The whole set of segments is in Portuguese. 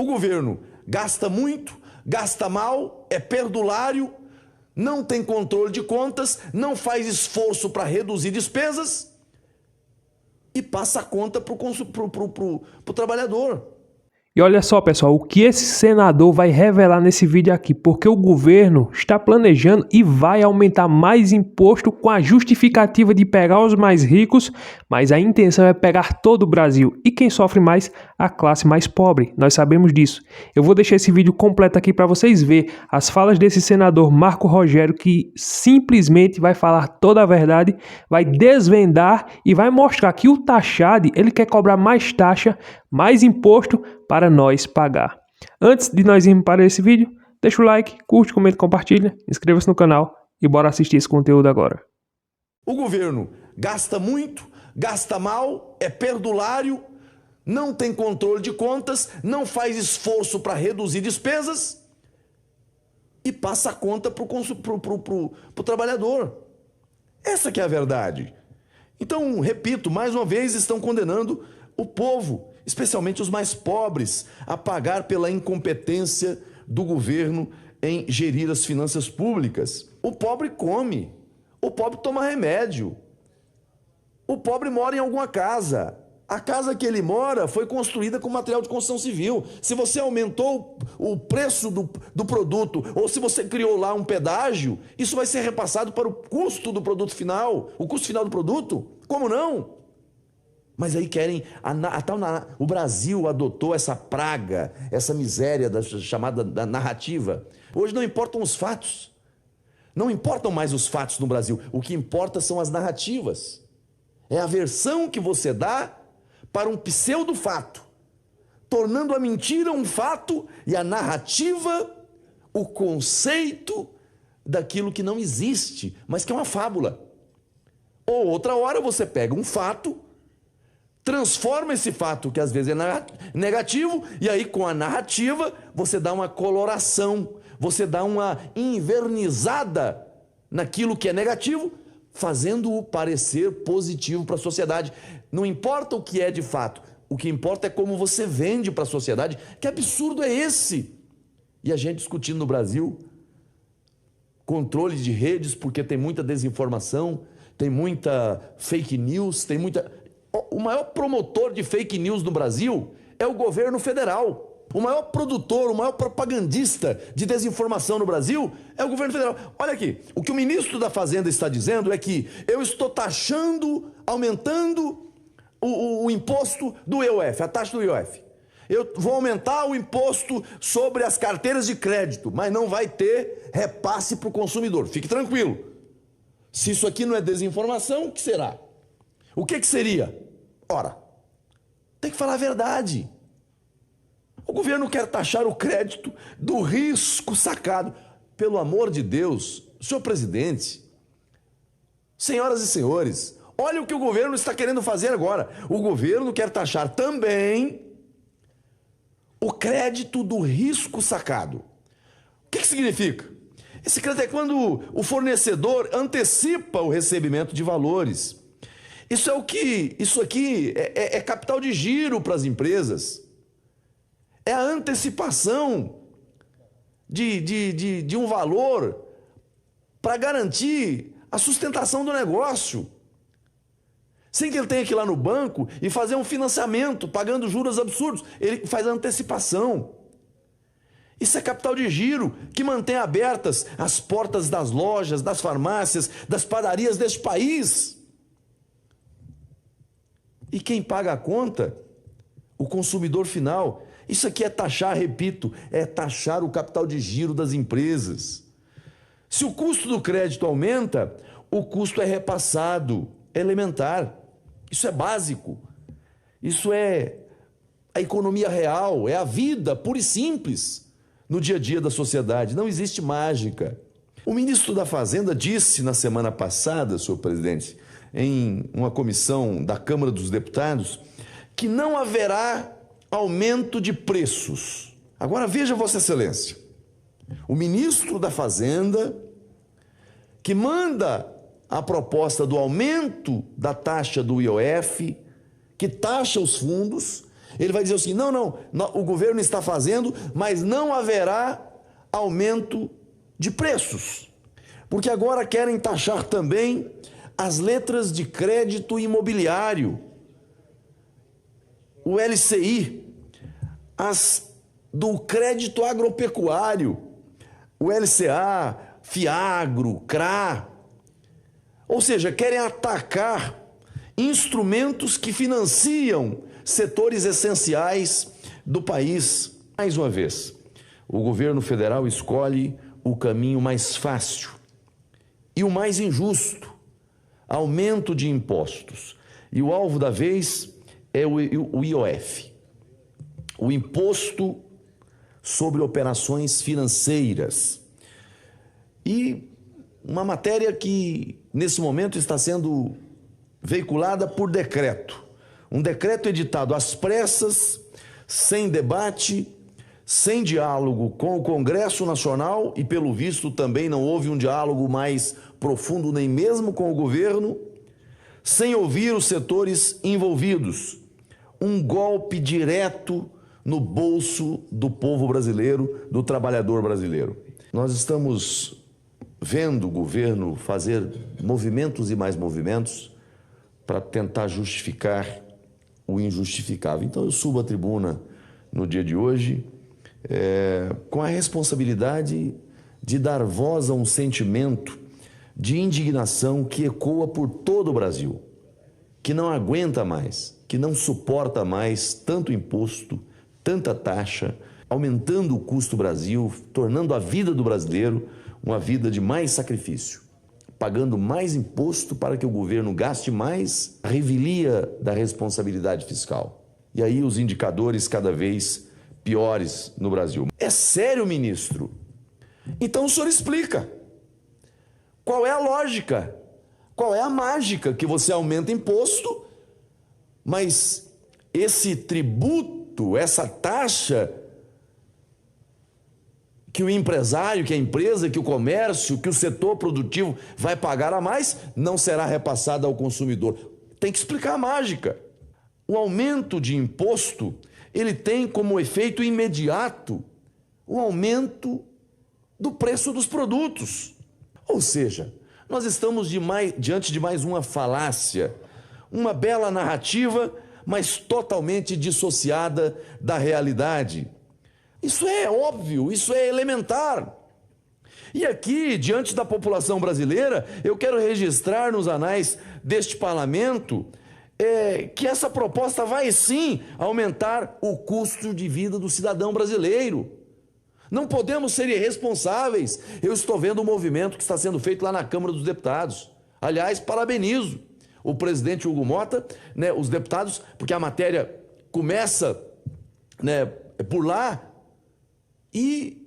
O governo gasta muito, gasta mal, é perdulário, não tem controle de contas, não faz esforço para reduzir despesas e passa a conta para o trabalhador. E olha só, pessoal, o que esse senador vai revelar nesse vídeo aqui, porque o governo está planejando e vai aumentar mais imposto com a justificativa de pegar os mais ricos, mas a intenção é pegar todo o Brasil. E quem sofre mais? A classe mais pobre. Nós sabemos disso. Eu vou deixar esse vídeo completo aqui para vocês verem as falas desse senador Marco Rogério, que simplesmente vai falar toda a verdade, vai desvendar e vai mostrar que o Taxade, ele quer cobrar mais taxa, mais imposto para nós pagar. Antes de nós irmos para esse vídeo, deixa o like, curte, comenta, compartilha, inscreva-se no canal e bora assistir esse conteúdo agora. O governo gasta muito, gasta mal, é perdulário, não tem controle de contas, não faz esforço para reduzir despesas e passa a conta para o trabalhador. Essa que é a verdade. Então, repito, mais uma vez estão condenando o povo, especialmente os mais pobres, a pagar pela incompetência do governo em gerir as finanças públicas. O pobre come, o pobre toma remédio, o pobre mora em alguma casa. A casa que ele mora foi construída com material de construção civil. Se você aumentou o preço do produto ou se você criou lá um pedágio, isso vai ser repassado para o custo do produto final, o custo final do produto. Como não? Mas aí querem, o Brasil adotou essa praga, essa miséria chamada da narrativa. Hoje não importam os fatos, não importam mais os fatos no Brasil, o que importa são as narrativas. É a versão que você dá para um pseudo-fato, tornando a mentira um fato e a narrativa o conceito daquilo que não existe, mas que é uma fábula. Ou outra hora você pega um fato, transforma esse fato, que às vezes é negativo, e aí com a narrativa você dá uma coloração, você dá uma invernizada naquilo que é negativo, fazendo-o parecer positivo para a sociedade. Não importa o que é de fato, o que importa é como você vende para a sociedade. Que absurdo é esse? E a gente discutindo no Brasil controle de redes, porque tem muita desinformação, tem muita fake news, tem muita... O maior promotor de fake news no Brasil é o governo federal. O maior produtor, o maior propagandista de desinformação no Brasil é o governo federal. Olha aqui, o que o ministro da Fazenda está dizendo é que eu estou taxando, aumentando o imposto do IOF, a taxa do IOF. Eu vou aumentar o imposto sobre as carteiras de crédito, mas não vai ter repasse para o consumidor. Fique tranquilo. Se isso aqui não é desinformação, o que será? O que seria? Ora, tem que falar a verdade. O governo quer taxar o crédito do risco sacado. Pelo amor de Deus, senhor presidente, senhoras e senhores, olha o que o governo está querendo fazer agora. O governo quer taxar também o crédito do risco sacado. O que significa? Esse crédito é quando o fornecedor antecipa o recebimento de valores. Isso aqui é capital de giro para as empresas. É a antecipação de um valor para garantir a sustentação do negócio. Sem que ele tenha que ir lá no banco e fazer um financiamento, pagando juros absurdos. Ele faz a antecipação. Isso é capital de giro que mantém abertas as portas das lojas, das farmácias, das padarias deste país. E quem paga a conta? O consumidor final. Isso aqui é taxar, repito, é taxar o capital de giro das empresas. Se o custo do crédito aumenta, o custo é repassado, é elementar. Isso é básico. Isso é a economia real, é a vida pura e simples no dia a dia da sociedade. Não existe mágica. O ministro da Fazenda disse na semana passada, senhor presidente, em uma comissão da Câmara dos Deputados, que não haverá aumento de preços. Agora veja, Vossa Excelência, o ministro da Fazenda, que manda a proposta do aumento da taxa do IOF, que taxa os fundos, Ele vai dizer assim: não, o governo está fazendo, mas não haverá aumento de preços. Porque agora querem taxar também as letras de crédito imobiliário, o LCI, as do crédito agropecuário, o LCA, Fiagro, CRA. Ou seja, querem atacar instrumentos que financiam setores essenciais do país. Mais uma vez, o governo federal escolhe o caminho mais fácil e o mais injusto: aumento de impostos. E o alvo da vez é o IOF, o Imposto sobre Operações Financeiras. E uma matéria que, nesse momento, está sendo veiculada por decreto. Um decreto editado às pressas, sem debate, sem diálogo com o Congresso Nacional, e pelo visto também não houve um diálogo mais profundo nem mesmo com o governo, sem ouvir os setores envolvidos. Um golpe direto no bolso do povo brasileiro, do trabalhador brasileiro. Nós estamos vendo o governo fazer movimentos e mais movimentos para tentar justificar o injustificável. Então eu subo à tribuna no dia de hoje com a responsabilidade de dar voz a um sentimento de indignação que ecoa por todo o Brasil, que não aguenta mais, que não suporta mais tanto imposto, tanta taxa, aumentando o custo do Brasil, tornando a vida do brasileiro uma vida de mais sacrifício, pagando mais imposto para que o governo gaste mais, a revelia da responsabilidade fiscal. E aí os indicadores cada vez piores no Brasil. É sério, ministro? Então o senhor explica. Qual é a lógica? Qual é a mágica que você aumenta imposto, mas esse tributo, essa taxa que o empresário, que a empresa, que o comércio, que o setor produtivo vai pagar a mais, não será repassada ao consumidor? Tem que explicar a mágica. O aumento de imposto, ele tem como efeito imediato o aumento do preço dos produtos. Ou seja, nós estamos diante de mais uma falácia, uma bela narrativa, mas totalmente dissociada da realidade. Isso é óbvio, isso é elementar. E aqui, diante da população brasileira, eu quero registrar nos anais deste parlamento que essa proposta vai sim aumentar o custo de vida do cidadão brasileiro. Não podemos ser irresponsáveis. Eu estou vendo o movimento que está sendo feito lá na Câmara dos Deputados. Aliás, parabenizo o presidente Hugo Mota, os deputados, porque a matéria começa por lá, e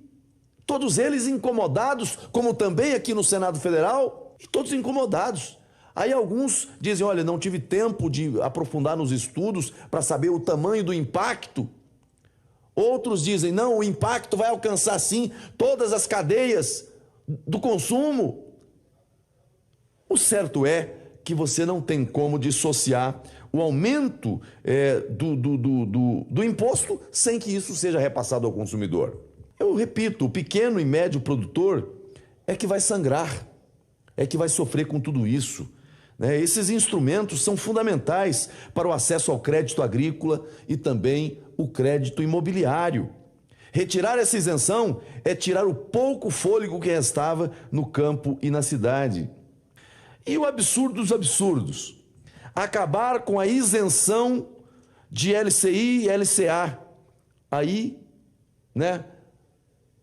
todos eles incomodados, como também aqui no Senado Federal, e todos incomodados. Aí alguns dizem: olha, não tive tempo de aprofundar nos estudos para saber o tamanho do impacto. Outros dizem: não, o impacto vai alcançar sim todas as cadeias do consumo. O certo é que você não tem como dissociar o aumento do imposto sem que isso seja repassado ao consumidor. Eu repito, o pequeno e médio produtor é que vai sangrar, é que vai sofrer com tudo isso. Esses instrumentos são fundamentais para o acesso ao crédito agrícola e também o crédito imobiliário. Retirar essa isenção é tirar o pouco fôlego que restava no campo e na cidade. E o absurdo dos absurdos: acabar com a isenção de LCI e LCA. Aí,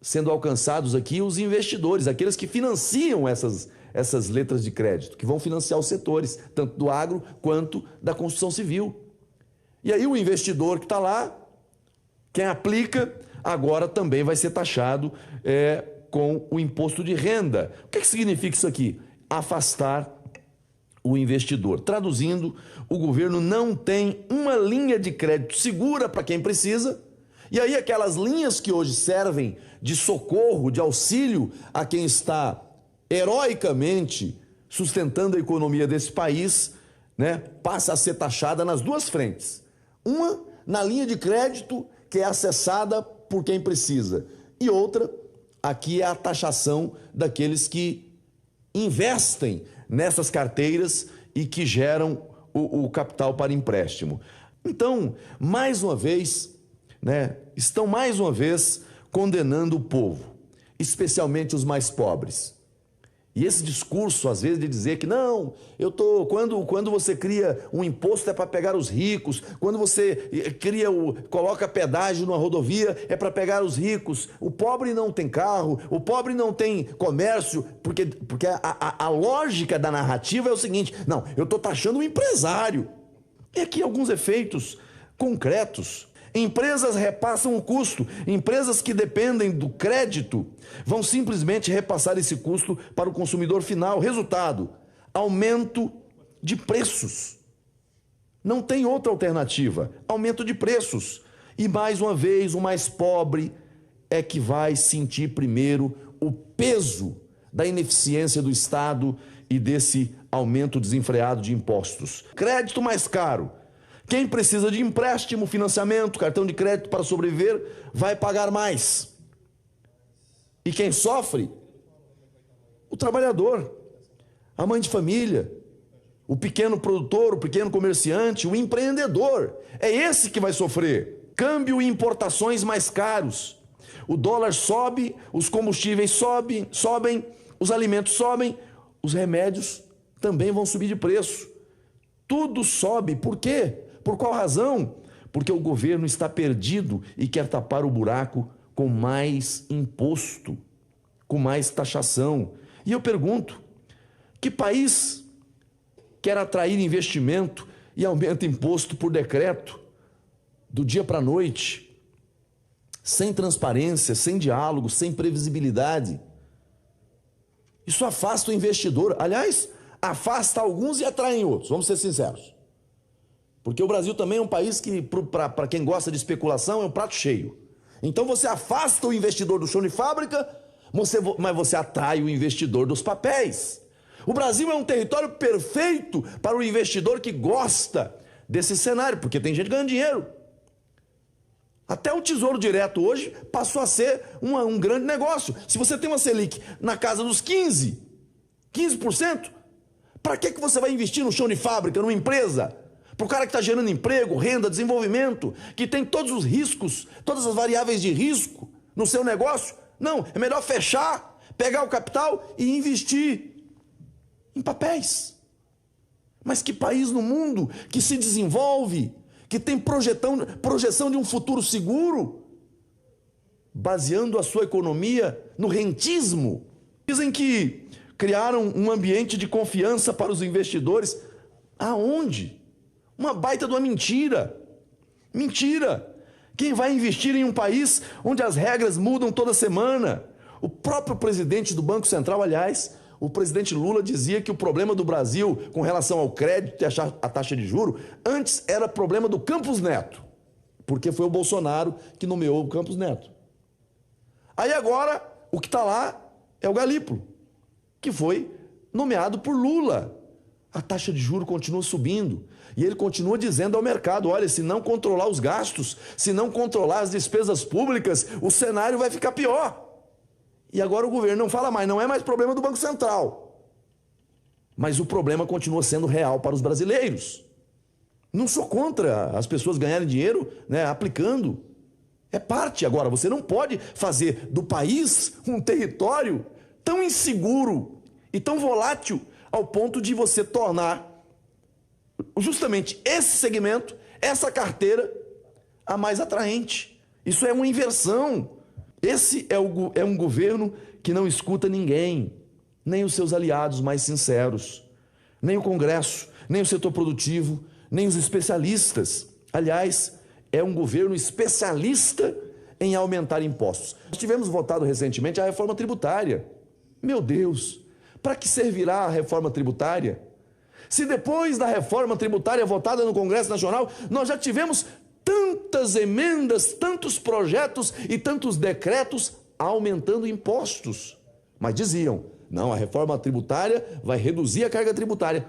sendo alcançados aqui os investidores, aqueles que financiam essas letras de crédito, que vão financiar os setores, tanto do agro quanto da construção civil. E aí o investidor que está lá, quem aplica, agora também vai ser taxado com o imposto de renda. O que significa isso aqui? Afastar o investidor. Traduzindo, o governo não tem uma linha de crédito segura para quem precisa, e aí aquelas linhas que hoje servem de socorro, de auxílio a quem está heroicamente sustentando a economia desse país, passa a ser taxada nas duas frentes. Uma, na linha de crédito que é acessada por quem precisa. E outra, aqui é a taxação daqueles que investem nessas carteiras e que geram o capital para empréstimo. Então, mais uma vez, estão mais uma vez condenando o povo, especialmente os mais pobres. E esse discurso, às vezes, de dizer que não, quando você cria um imposto é para pegar os ricos, quando você coloca pedágio numa rodovia é para pegar os ricos, o pobre não tem carro, o pobre não tem comércio, porque a lógica da narrativa é o seguinte, não, eu estou taxando o empresário. E aqui alguns efeitos concretos. Empresas repassam o custo. Empresas que dependem do crédito vão simplesmente repassar esse custo para o consumidor final. Resultado: aumento de preços. Não tem outra alternativa. Aumento de preços. E mais uma vez, o mais pobre é que vai sentir primeiro o peso da ineficiência do Estado e desse aumento desenfreado de impostos. Crédito mais caro. Quem precisa de empréstimo, financiamento, cartão de crédito para sobreviver, vai pagar mais. E quem sofre? O trabalhador, a mãe de família, o pequeno produtor, o pequeno comerciante, o empreendedor. É esse que vai sofrer. Câmbio e importações mais caros. O dólar sobe, os combustíveis sobem, os alimentos sobem, os remédios também vão subir de preço. Tudo sobe. Por quê? Por qual razão? Porque o governo está perdido e quer tapar o buraco com mais imposto, com mais taxação. E eu pergunto, que país quer atrair investimento e aumenta imposto por decreto, do dia para a noite, sem transparência, sem diálogo, sem previsibilidade? Isso afasta o investidor. Aliás, afasta alguns e atrai outros, vamos ser sinceros. Porque o Brasil também é um país que, para quem gosta de especulação, é um prato cheio. Então você afasta o investidor do chão de fábrica, mas você atrai o investidor dos papéis. O Brasil é um território perfeito para o investidor que gosta desse cenário, porque tem gente ganhando dinheiro. Até o Tesouro Direto hoje passou a ser um grande negócio. Se você tem uma Selic na casa dos 15%, para que você vai investir no chão de fábrica, numa empresa? Para o cara que está gerando emprego, renda, desenvolvimento, que tem todos os riscos, todas as variáveis de risco no seu negócio? Não, é melhor fechar, pegar o capital e investir em papéis. Mas que país no mundo que se desenvolve, que tem projeção de um futuro seguro, baseando a sua economia no rentismo? Dizem que criaram um ambiente de confiança para os investidores. Aonde? Uma baita de uma mentira. Mentira. Quem vai investir em um país onde as regras mudam toda semana? O próprio presidente do Banco Central, aliás, o presidente Lula dizia que o problema do Brasil com relação ao crédito e a taxa de juros, antes era problema do Campos Neto, porque foi o Bolsonaro que nomeou o Campos Neto. Aí agora, o que está lá é o Galípolo, que foi nomeado por Lula. A taxa de juros continua subindo. E ele continua dizendo ao mercado, olha, se não controlar os gastos, se não controlar as despesas públicas, o cenário vai ficar pior. E agora o governo não fala mais, não é mais problema do Banco Central. Mas o problema continua sendo real para os brasileiros. Não sou contra as pessoas ganharem dinheiro, aplicando. É parte. Agora, você não pode fazer do país um território tão inseguro e tão volátil ao ponto de você tornar justamente esse segmento, essa carteira, a mais atraente. Isso é uma inversão. Esse é um governo que não escuta ninguém, nem os seus aliados mais sinceros, nem o Congresso, nem o setor produtivo, nem os especialistas. Aliás, é um governo especialista em aumentar impostos. Nós tivemos votado recentemente a reforma tributária. Meu Deus, para que servirá a reforma tributária? Se depois da reforma tributária votada no Congresso Nacional, nós já tivemos tantas emendas, tantos projetos e tantos decretos aumentando impostos. Mas diziam, não, a reforma tributária vai reduzir a carga tributária.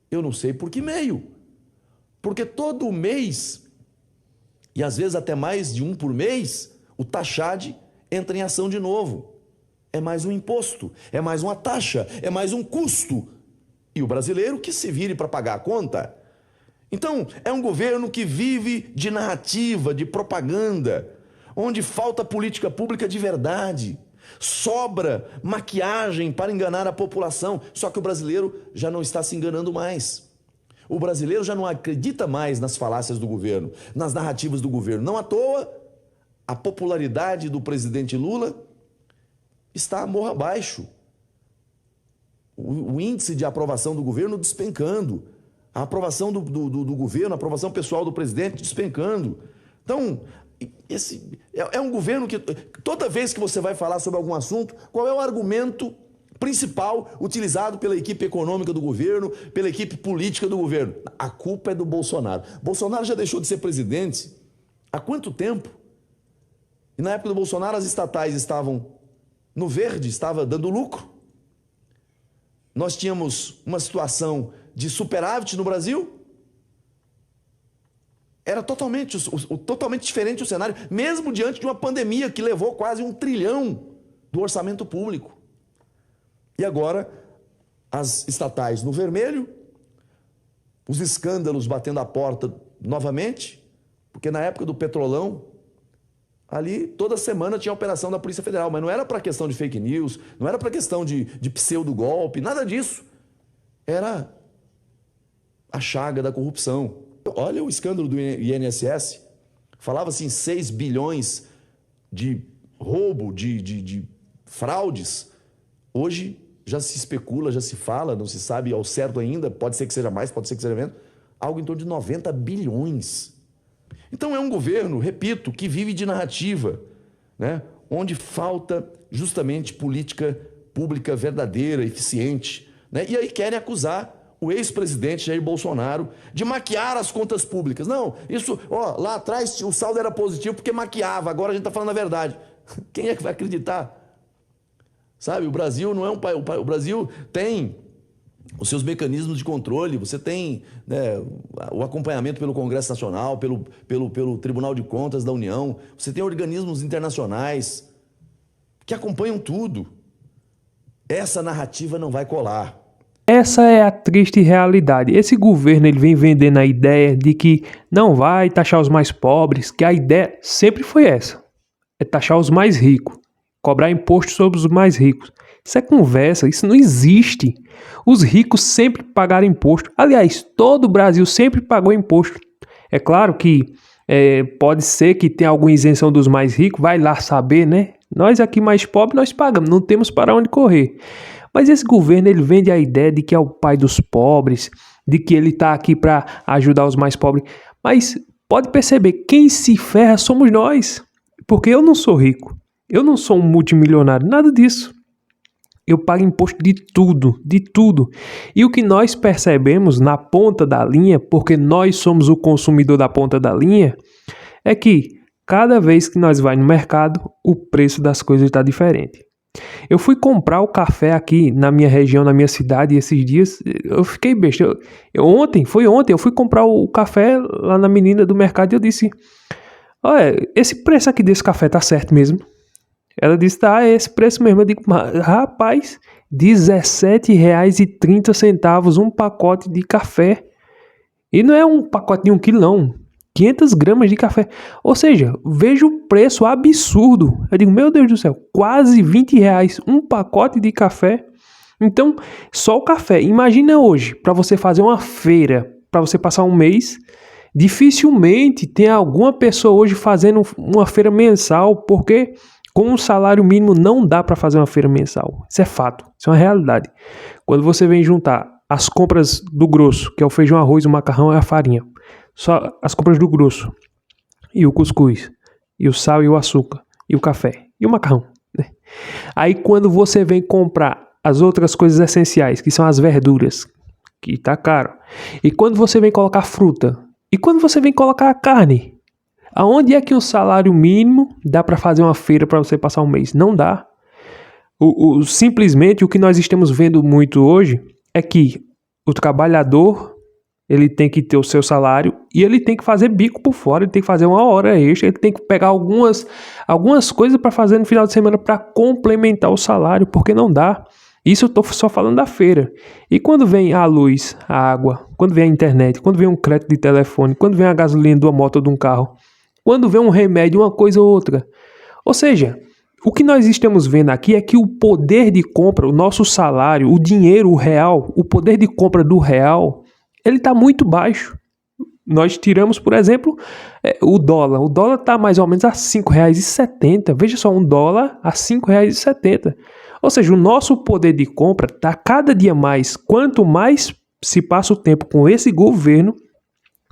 Eu não sei por que meio. Porque todo mês e às vezes até mais de um por mês, o taxade entra em ação de novo. É mais um imposto, é mais uma taxa, é mais um custo. E o brasileiro que se vire para pagar a conta. Então, é um governo que vive de narrativa, de propaganda, onde falta política pública de verdade. Sobra maquiagem para enganar a população. Só que o brasileiro já não está se enganando mais. O brasileiro já não acredita mais nas falácias do governo, nas narrativas do governo. Não à toa, a popularidade do presidente Lula está morro abaixo. O índice de aprovação do governo despencando. A aprovação do governo, a aprovação pessoal do presidente despencando. Então, esse é um governo que, toda vez que você vai falar sobre algum assunto, qual é o argumento principal utilizado pela equipe econômica do governo, pela equipe política do governo? A culpa é do Bolsonaro. Bolsonaro já deixou de ser presidente há quanto tempo? E na época do Bolsonaro as estatais estavam no verde, estava dando lucro. Nós tínhamos uma situação de superávit no Brasil. Era totalmente diferente o cenário, mesmo diante de uma pandemia que levou quase 1 trilhão do orçamento público. E agora, as estatais no vermelho, os escândalos batendo a porta novamente, porque na época do Petrolão, ali toda semana tinha a operação da Polícia Federal, mas não era para questão de fake news, não era para questão de pseudo-golpe, nada disso. Era a chaga da corrupção. Olha o escândalo do INSS. Falava-se em 6 bilhões de roubo, de fraudes. Hoje já se especula, já se fala, não se sabe ao certo ainda, pode ser que seja mais, pode ser que seja menos, algo em torno de 90 bilhões. Então é um governo, repito, que vive de narrativa, né? Onde falta justamente política pública verdadeira, eficiente, né? E aí querem acusar o ex-presidente Jair Bolsonaro de maquiar as contas públicas. Não, isso, lá atrás o saldo era positivo porque maquiava, agora a gente está falando a verdade. Quem é que vai acreditar? Sabe, o Brasil não é um país, o Brasil tem os seus mecanismos de controle, você tem, né, o acompanhamento pelo Congresso Nacional, pelo Tribunal de Contas da União, você tem organismos internacionais que acompanham tudo. Essa narrativa não vai colar. Essa é a triste realidade. Esse governo ele vem vendendo a ideia de que não vai taxar os mais pobres, que a ideia sempre foi essa. É taxar os mais ricos, cobrar imposto sobre os mais ricos. Isso é conversa, isso não existe. Os ricos sempre pagaram imposto. Aliás, todo o Brasil sempre pagou imposto. É claro que pode ser que tenha alguma isenção dos mais ricos, vai lá saber, né? Nós aqui mais pobres, nós pagamos, não temos para onde correr. Mas esse governo, ele vende a ideia de que é o pai dos pobres, de que ele está aqui para ajudar os mais pobres. Mas pode perceber, quem se ferra somos nós. Porque eu não sou rico, eu não sou um multimilionário, nada disso. Eu pago imposto de tudo, de tudo. E o que nós percebemos na ponta da linha, porque nós somos o consumidor da ponta da linha, é que cada vez que nós vamos no mercado, o preço das coisas está diferente. Eu fui comprar o café aqui na minha região, na minha cidade, e esses dias eu fiquei besta. Ontem, eu fui comprar o café lá na menina do mercado e eu disse: olha, esse preço aqui desse café tá certo mesmo? Ela disse: tá, é esse preço mesmo. Eu digo: rapaz, R$17,30 um pacote de café. E não é um pacote de 1 quilo, não. 500 gramas de café. Ou seja, vejo o preço absurdo. Eu digo: meu Deus do céu, quase R$20 um pacote de café. Então, só o café. Imagina hoje, para você fazer uma feira, para você passar um mês, dificilmente tem alguma pessoa hoje fazendo uma feira mensal, porque com um salário mínimo não dá para fazer uma feira mensal. Isso é fato, isso é uma realidade. Quando você vem juntar as compras do grosso, que é o feijão, arroz, o macarrão e a farinha, só as compras do grosso, e o cuscuz, e o sal e o açúcar, e o café, e o macarrão, né? Aí quando você vem comprar as outras coisas essenciais, que são as verduras, que tá caro, e quando você vem colocar fruta, e quando você vem colocar a carne, aonde é que um salário mínimo dá para fazer uma feira para você passar um mês? Não dá. Simplesmente o que nós estamos vendo muito hoje é que o trabalhador ele tem que ter o seu salário e ele tem que fazer bico por fora, ele tem que fazer uma hora extra, ele tem que pegar algumas coisas para fazer no final de semana para complementar o salário, porque não dá. Isso eu estou só falando da feira. E quando vem a luz, a água, quando vem a internet, quando vem um crédito de telefone, quando vem a gasolina de uma moto ou de um carro, quando vem um remédio, uma coisa ou outra. Ou seja, o que nós estamos vendo aqui é que o poder de compra, o nosso salário, o dinheiro, o real, o poder de compra do real, ele está muito baixo. Nós tiramos, por exemplo, o dólar. O dólar está mais ou menos a R$ 5,70. Veja só, um dólar a R$ 5,70. Ou seja, o nosso poder de compra está cada dia mais. Quanto mais se passa o tempo com esse governo,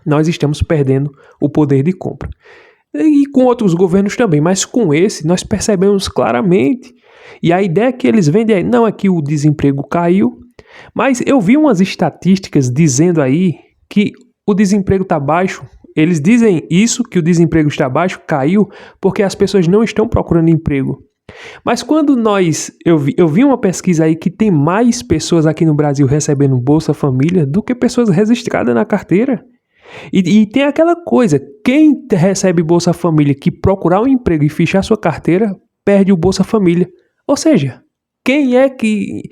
nós estamos perdendo o poder de compra. E com outros governos também, mas com esse nós percebemos claramente. E a ideia que eles vendem aí não é que o desemprego caiu, mas eu vi umas estatísticas dizendo aí que o desemprego está baixo. Eles dizem isso, que o desemprego está baixo, caiu, porque as pessoas não estão procurando emprego. Mas quando eu vi uma pesquisa aí que tem mais pessoas aqui no Brasil recebendo Bolsa Família do que pessoas registradas na carteira. E tem aquela coisa, quem recebe Bolsa Família que procurar um emprego e fechar sua carteira, perde o Bolsa Família. Ou seja, quem é que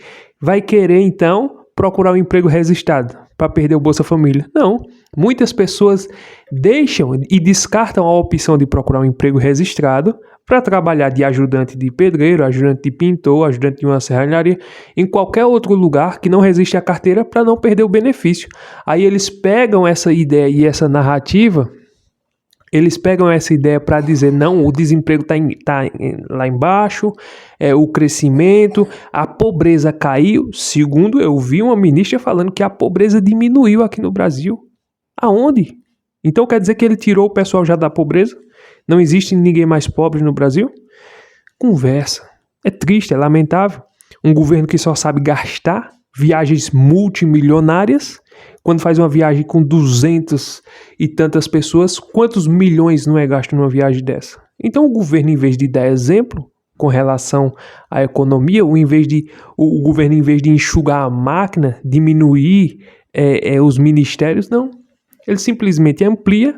vai querer então procurar um emprego registrado para perder o Bolsa Família? Não, muitas pessoas deixam e descartam a opção de procurar um emprego registrado para trabalhar de ajudante de pedreiro, ajudante de pintor, ajudante de uma serralharia, em qualquer outro lugar que não resiste à carteira para não perder o benefício. Aí eles pegam essa ideia e essa narrativa, eles pegam essa ideia para dizer, não, o desemprego está lá embaixo, o crescimento, a pobreza caiu. Segundo, eu vi uma ministra falando que a pobreza diminuiu aqui no Brasil. Aonde? Então quer dizer que ele tirou o pessoal já da pobreza? Não existe ninguém mais pobre no Brasil? Conversa. É triste, é lamentável. Um governo que só sabe gastar, viagens multimilionárias. Quando faz uma viagem com 200 e tantas pessoas, quantos milhões não é gasto numa viagem dessa? Então o governo, em vez de dar exemplo com relação à economia, o governo, em vez de enxugar a máquina, diminuir os ministérios, não. Ele simplesmente amplia,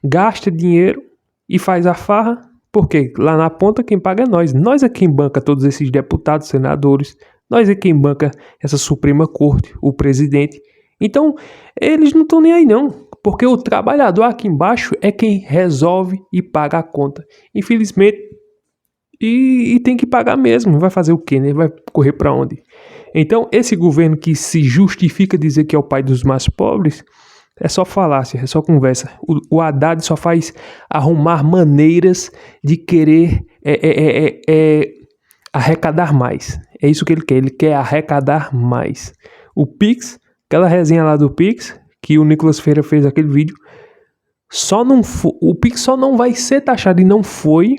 gasta dinheiro e faz a farra, porque lá na ponta quem paga é nós. Nós é quem banca todos esses deputados, senadores, nós é quem banca essa Suprema Corte, o presidente. Então, eles não estão nem aí não, porque o trabalhador aqui embaixo é quem resolve e paga a conta. Infelizmente, e tem que pagar mesmo, vai fazer o quê, né? Vai correr para onde? Então, esse governo que se justifica dizer que é o pai dos mais pobres, é só falácia, é só conversa. O Haddad só faz arrumar maneiras de querer arrecadar mais. É isso que ele quer arrecadar mais. O Pix, aquela resenha lá do Pix, que o Nicolas Ferreira fez aquele vídeo, o Pix só não vai ser taxado e não foi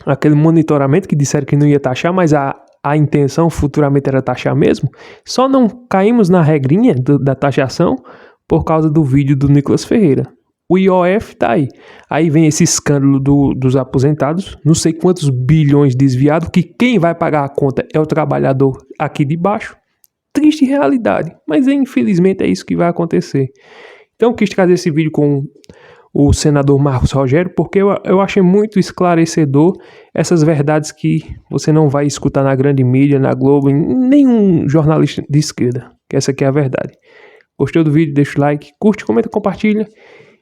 aquele monitoramento que disseram que não ia taxar, mas a intenção futuramente era taxar mesmo. Só não caímos na regrinha da taxação por causa do vídeo do Nicolas Ferreira. O IOF tá aí. Aí vem esse escândalo dos aposentados, não sei quantos bilhões desviados, que quem vai pagar a conta é o trabalhador aqui de baixo. Triste realidade, mas infelizmente é isso que vai acontecer. Então quis trazer esse vídeo com o senador Marcos Rogério, porque eu achei muito esclarecedor essas verdades que você não vai escutar na grande mídia, na Globo, em nenhum jornalista de esquerda, que essa aqui é a verdade. Gostou do vídeo? Deixa o like, curte, comenta, compartilha,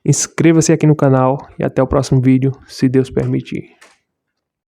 inscreva-se aqui no canal e até o próximo vídeo, se Deus permitir.